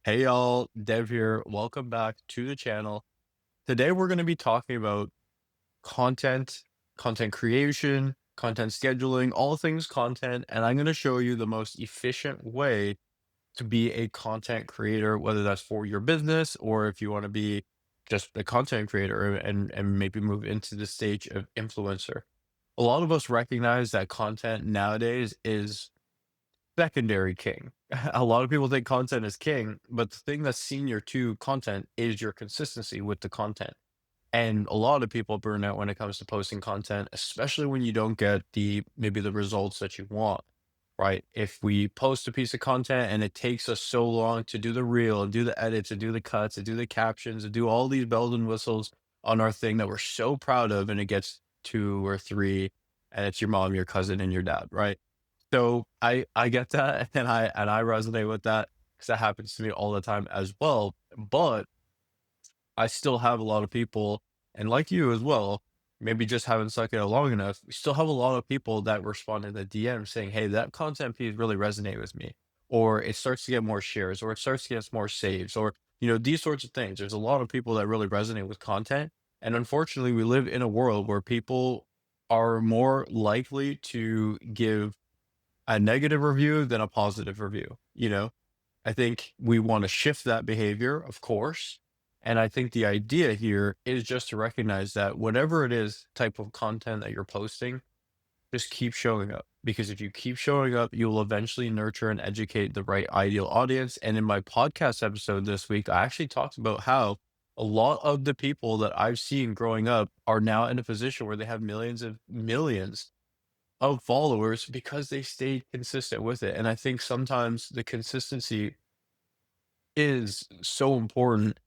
Hey y'all, Dev here. Welcome back to the channel. Today we're going to be talking about content, content creation, content scheduling, all things content, and I'm going to show you the most efficient way to be a content creator, whether that's for your business or if you want to be just a content creator and maybe move into the stage of influencer. A lot of us recognize that content nowadays is secondary king. A lot of people think content is king, but the thing that's senior to content is your consistency with the content. And a lot of people burn out when it comes to posting content, especially when you don't get maybe the results that you want, right? If we post a piece of content and it takes us so long to do the reel and do the edits and do the cuts and do the captions and do all these bells and whistles on our thing that we're so proud of, and it gets two or three, and it's your mom, your cousin, and your dad, right? So I get that, and I resonate with that because that happens to me all the time as well. But I still have a lot of people, and like you as well, maybe just haven't stuck it out long enough. We still have a lot of people that respond in the DM saying, "Hey, that content piece really resonated with me," or it starts to get more shares, or it starts to get more saves, or these sorts of things. There's a lot of people that really resonate with content, and unfortunately, we live in a world where people are more likely to give a negative review than a positive review, you know? I think we want to shift that behavior, of course. And I think the idea here is just to recognize that whatever it is type of content that you're posting, just keep showing up. Because if you keep showing up, you will eventually nurture and educate the right ideal audience. And in my podcast episode this week, I actually talked about how a lot of the people that I've seen growing up are now in a position where they have millions of followers because they stayed consistent with it. And I think sometimes the consistency is so important.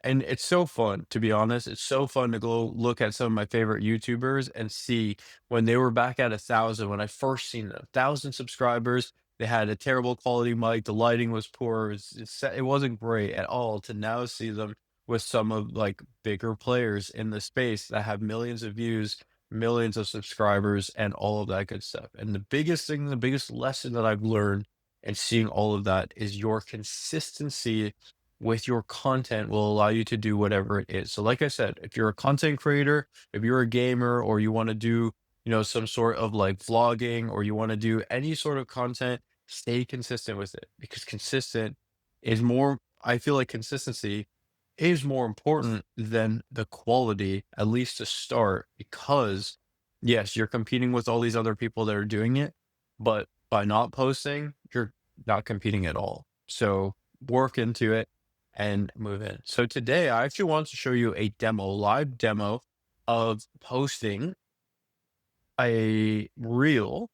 And it's so fun, to be honest. It's so fun to go look at some of my favorite YouTubers and see when they were back at 1,000, when I first seen them, 1,000 subscribers. They had a terrible quality mic. The lighting was poor. It wasn't great at all. To now see them with some of like bigger players in the space that have millions of views, millions of subscribers, and all of that good stuff. And the biggest thing, the biggest lesson that I've learned and seeing all of that is your consistency with your content will allow you to do whatever it is. So like I said, if you're a content creator, if you're a gamer, or you want to do, some sort of like vlogging, or you want to do any sort of content, stay consistent with it, because consistent is more, I feel like consistency is more important than the quality, at least to start, because yes, you're competing with all these other people that are doing it, but by not posting, you're not competing at all. So work into it and move in. So today I actually want to show you a demo, live demo of posting a reel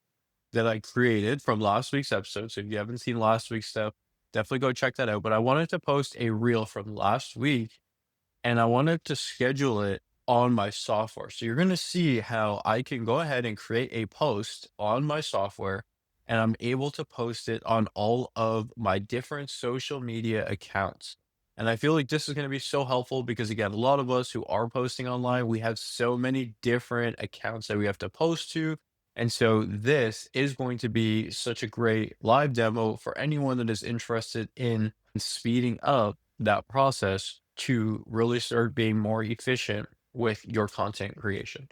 that I created from last week's episode. So if you haven't seen last week's stuff, definitely go check that out. But I wanted to post a reel from last week, and I wanted to schedule it on my software. So you're going to see how I can go ahead and create a post on my software, and I'm able to post it on all of my different social media accounts. And I feel like this is going to be so helpful because, again, a lot of us who are posting online, we have so many different accounts that we have to post to. And so this is going to be such a great live demo for anyone that is interested in speeding up that process to really start being more efficient with your content creation.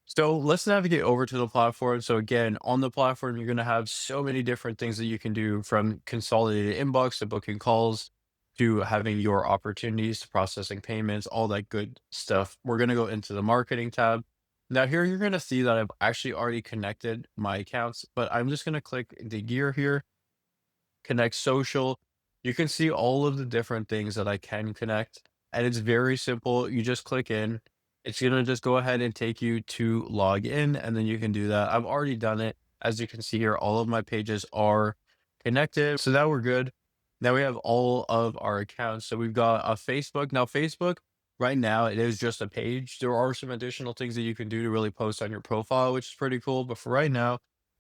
So let's navigate over to the platform. So again, on the platform, you're going to have so many different things that you can do, from consolidated inbox to booking calls to having your opportunities to processing payments, all that good stuff. We're going to go into the marketing tab. Now here you're going to see that I've actually already connected my accounts, but I'm just going to click the gear here, connect social. You can see all of the different things that I can connect, and it's very simple. You just click in. It's going to just go ahead and take you to log in, and then you can do that. I've already done it. As you can see here, all of my pages are connected. So now we're good. Now we have all of our accounts. So we've got a Facebook. Now, Facebook, right now, it is just a page. There are some additional things that you can do to really post on your profile, which is pretty cool. But for right now,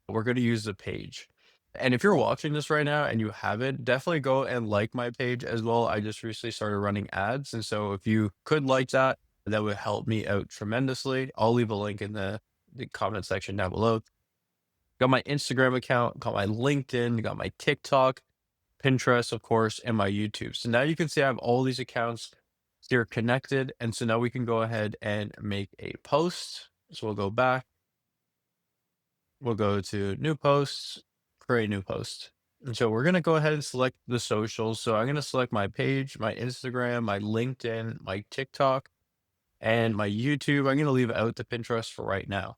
we're going to use the page. And if you're watching this right now and you haven't, definitely go and like my page as well. I just recently started running ads. And so if you could like that, that would help me out tremendously. I'll leave a link in the comment section down below. Got my Instagram account, got my LinkedIn, got my TikTok Pinterest, of course, and my YouTube. So now you can see I have all these accounts here connected. And so now we can go ahead and make a post. So we'll go back, we'll go to new posts, create new post. And so we're going to go ahead and select the socials. So I'm going to select my page, my Instagram, my LinkedIn, my TikTok, and my YouTube. I'm going to leave out the Pinterest for right now.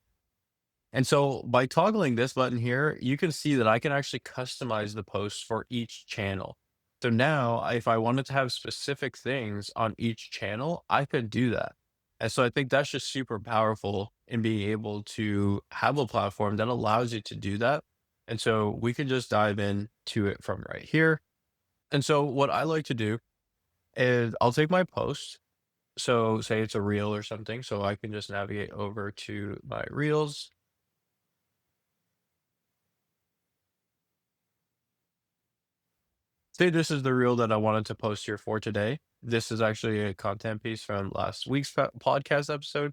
And so by toggling this button here, you can see that I can actually customize the posts for each channel. So now if I wanted to have specific things on each channel, I could do that. And so I think that's just super powerful in being able to have a platform that allows you to do that. And so we can just dive into it from right here. And so what I like to do is I'll take my post. So say it's a reel or something. So I can just navigate over to my reels. Say this is the reel that I wanted to post here for today. This is actually a content piece from last week's podcast episode.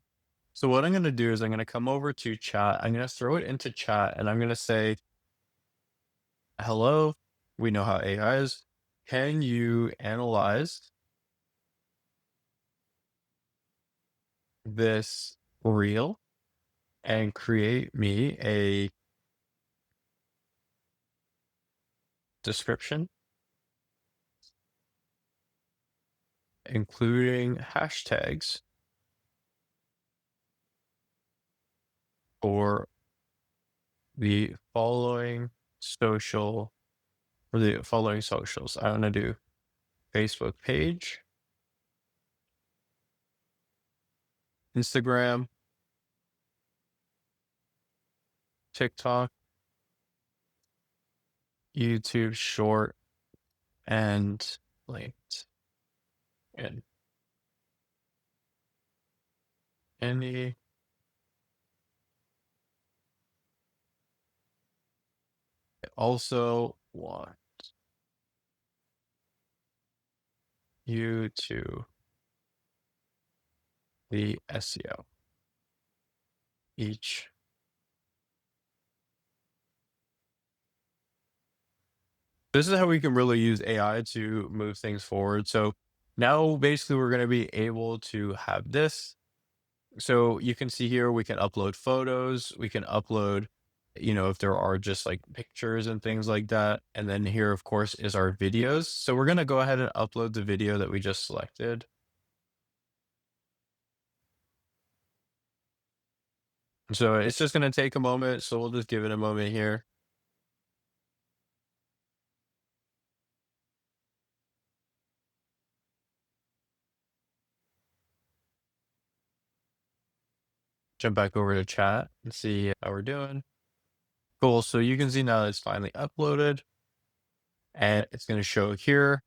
So what I'm going to do is I'm going to come over to chat. I'm going to throw it into chat and I'm going to say, hello, we know how AI is. Can you analyze this reel and create me a description, including hashtags for the following social for the following socials. I'm going to do Facebook page, Instagram, TikTok, YouTube short, and linked in any I also want you to the SEO each. This is how we can really use AI to move things forward. So now basically we're going to be able to have this. So you can see here, we can upload photos, we can upload, if there are just like pictures and things like that. And then here, of course, is our videos. So we're going to go ahead and upload the video that we just selected. So it's just going to take a moment. So we'll just give it a moment here. Jump back over to chat and see how we're doing. Cool. So you can see now it's finally uploaded and it's going to show here.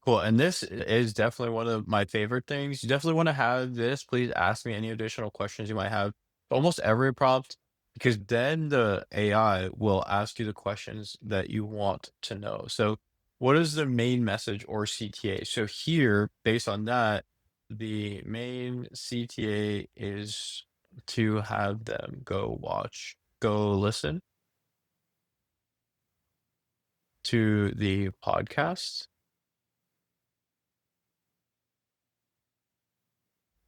Cool. And this is definitely one of my favorite things. You definitely want to have this. Please ask me any additional questions you might have. Almost every prompt, because then the AI will ask you the questions that you want to know. So, what is the main message or CTA? So, here, based on that, the main CTA is to have them go listen to the podcast,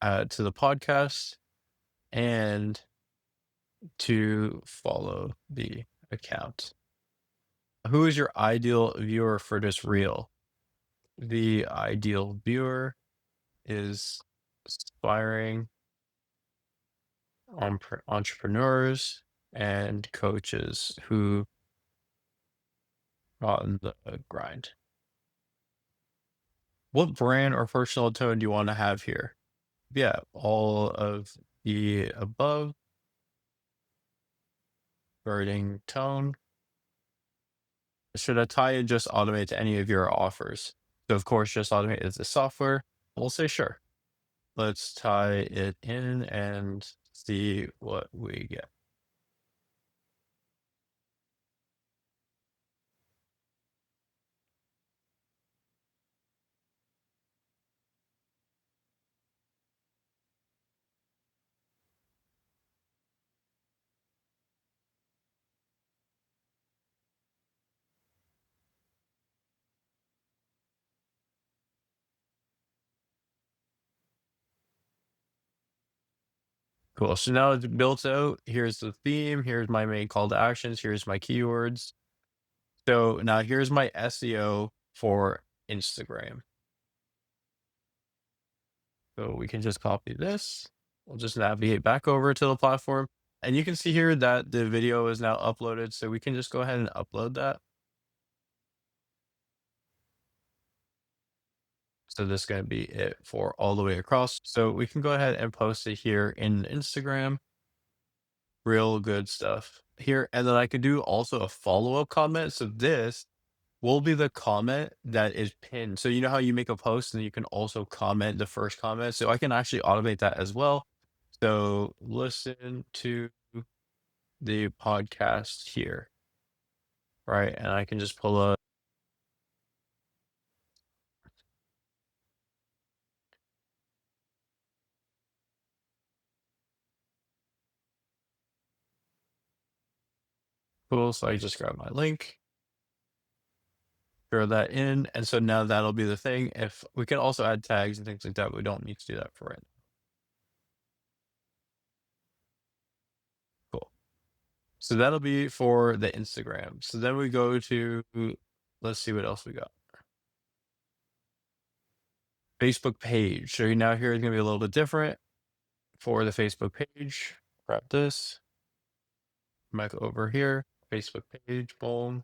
to the podcast, and to follow the account. Who is your ideal viewer for this reel? The ideal viewer is aspiring entrepreneurs and coaches who are on the grind. What brand or personal tone do you want to have here? Yeah, all of the above. Birding tone. Should I tie and just automate to any of your offers? So of course, just automate is the software. We'll say sure. Let's tie it in and see what we get. Cool. So now it's built out. Here's the theme. Here's my main call to actions. Here's my keywords. So now here's my SEO for Instagram. So we can just copy this. We'll just navigate back over to the platform. And you can see here that the video is now uploaded. So we can just go ahead and upload that. So this is going to be it for all the way across. So we can go ahead and post it here in Instagram. Real good stuff here. And then I could do also a follow-up comment. So this will be the comment that is pinned. So you know how you make a post and you can also comment the first comment. So I can actually automate that as well. So listen to the podcast here, right? And I can just pull up cool. So I just grab my link, throw that in. And so now that'll be the thing. If we can also add tags and things like that, we don't need to do that for it. Cool. So that'll be for the Instagram. So then we go to, let's see what else we got. Facebook page. So now here is going to be a little bit different for the Facebook page. Grab this, back over here, Facebook page, boom.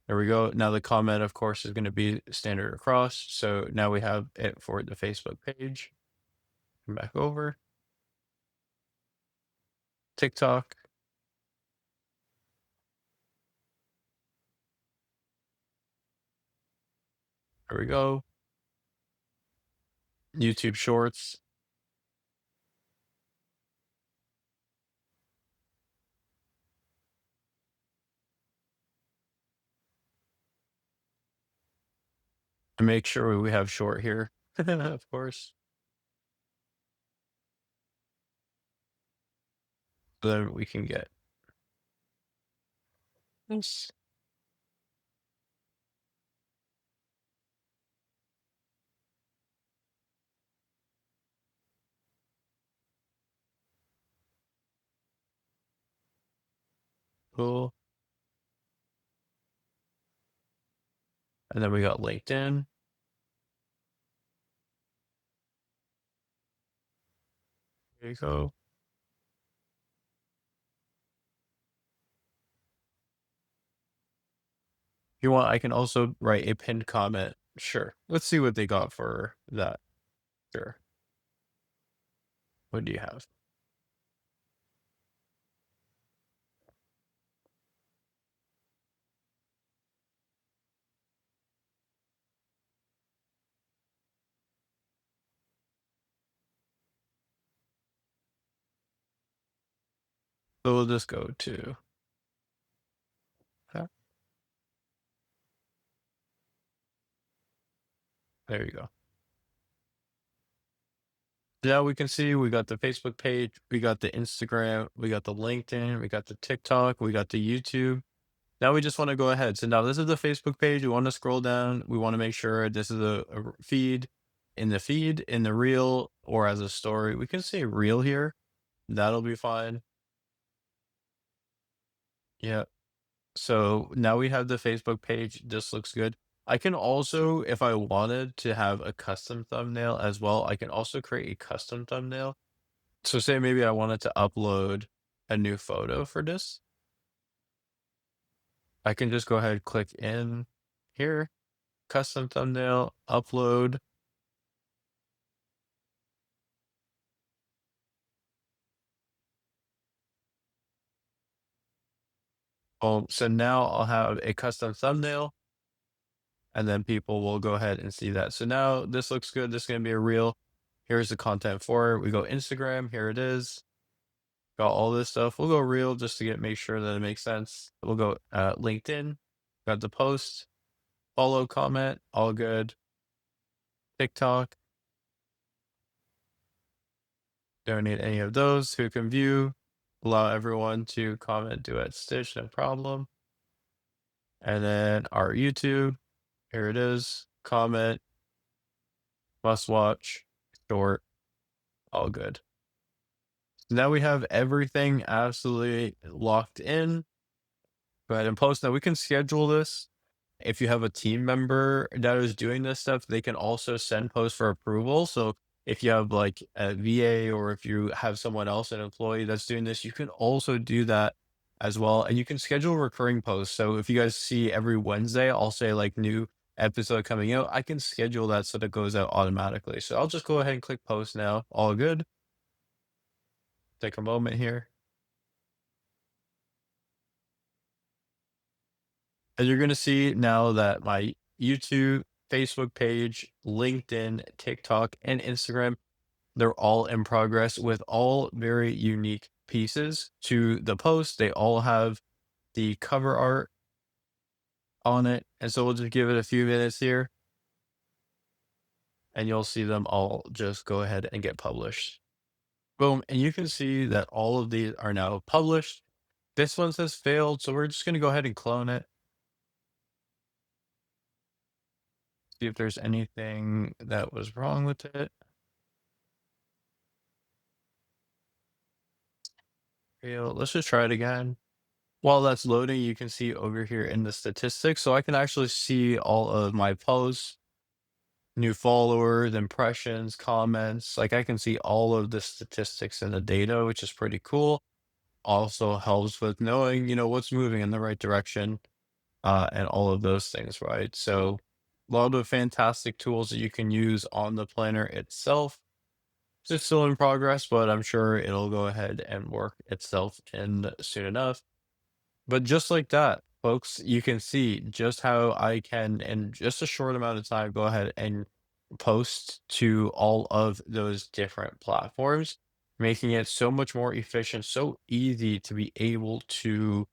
There we go. Now the comment, of course, is going to be standard across. So now we have it for the Facebook page. Come back over. TikTok. There we go. YouTube Shorts. And make sure we have short here, of course. So then we can get this. Cool. And then we got LinkedIn. There you go. If you want, I can also write a pinned comment. Sure. Let's see what they got for that. Sure. What do you have? So we'll just go to that. There you go. Now we can see we got the Facebook page, we got the Instagram, we got the LinkedIn, we got the TikTok, we got the YouTube. Now we just want to go ahead. So now this is the Facebook page. We want to scroll down. We want to make sure this is a feed. In the feed, in the reel, or as a story. We can say reel here. That'll be fine. Yeah. So now we have the Facebook page. This looks good. I can also, if I wanted to have a custom thumbnail as well, I can also create a custom thumbnail. So say maybe I wanted to upload a new photo for this. I can just go ahead, click in here, custom thumbnail, upload. So now I'll have a custom thumbnail and then people will go ahead and see that. So now this looks good. This is going to be a reel. Here's the content for it. We go Instagram. Here it is. Got all this stuff. We'll go reel just to make sure that it makes sense. We'll go LinkedIn. Got the post, follow, comment, all good. TikTok. Don't need any of those. Who can view? Allow everyone to comment, duet, stitch, no problem. And then our YouTube. Here it is. Comment, must watch, short, all good. Now we have everything absolutely locked in. Go ahead and post. Now we can schedule this. If you have a team member that is doing this stuff, they can also send posts for approval. So if you have like a VA or if you have someone else, an employee that's doing this, you can also do that as well. And you can schedule recurring posts. So if you guys see every Wednesday, I'll say like new episode coming out, I can schedule that so that it goes out automatically. So I'll just go ahead and click post now. All good. Take a moment here. And you're going to see now that my YouTube, Facebook page, LinkedIn, TikTok, and Instagram, they're all in progress with all very unique pieces to the post. They all have the cover art on it. And so we'll just give it a few minutes here and you'll see them all just go ahead and get published. Boom. And you can see that all of these are now published. This one says failed. So we're just going to go ahead and clone it. See if there's anything that was wrong with it. Let's just try it again. While that's loading, you can see over here in the statistics. So I can actually see all of my posts, new followers, impressions, comments. Like I can see all of the statistics and the data, which is pretty cool. Also helps with knowing, what's moving in the right direction, and all of those things, right? So a lot of fantastic tools that you can use on the planner itself. It's still in progress, but I'm sure it'll go ahead and work itself in soon enough. But just like that, folks, you can see just how I can, in just a short amount of time, go ahead and post to all of those different platforms, making it so much more efficient, so easy to be able to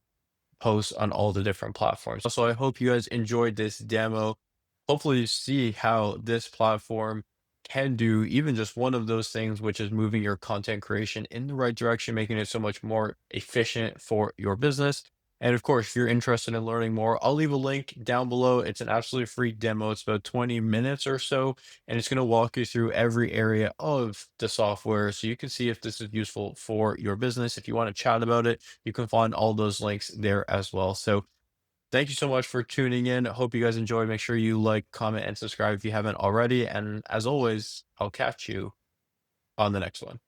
posts on all the different platforms. So I hope you guys enjoyed this demo. Hopefully you see how this platform can do even just one of those things, which is moving your content creation in the right direction, making it so much more efficient for your business. And of course, if you're interested in learning more, I'll leave a link down below. It's an absolutely free demo. It's about 20 minutes or so, and it's going to walk you through every area of the software so you can see if this is useful for your business. If you want to chat about it, you can find all those links there as well. So thank you so much for tuning in. Hope you guys enjoy. Make sure you like, comment, and subscribe if you haven't already. And as always, I'll catch you on the next one.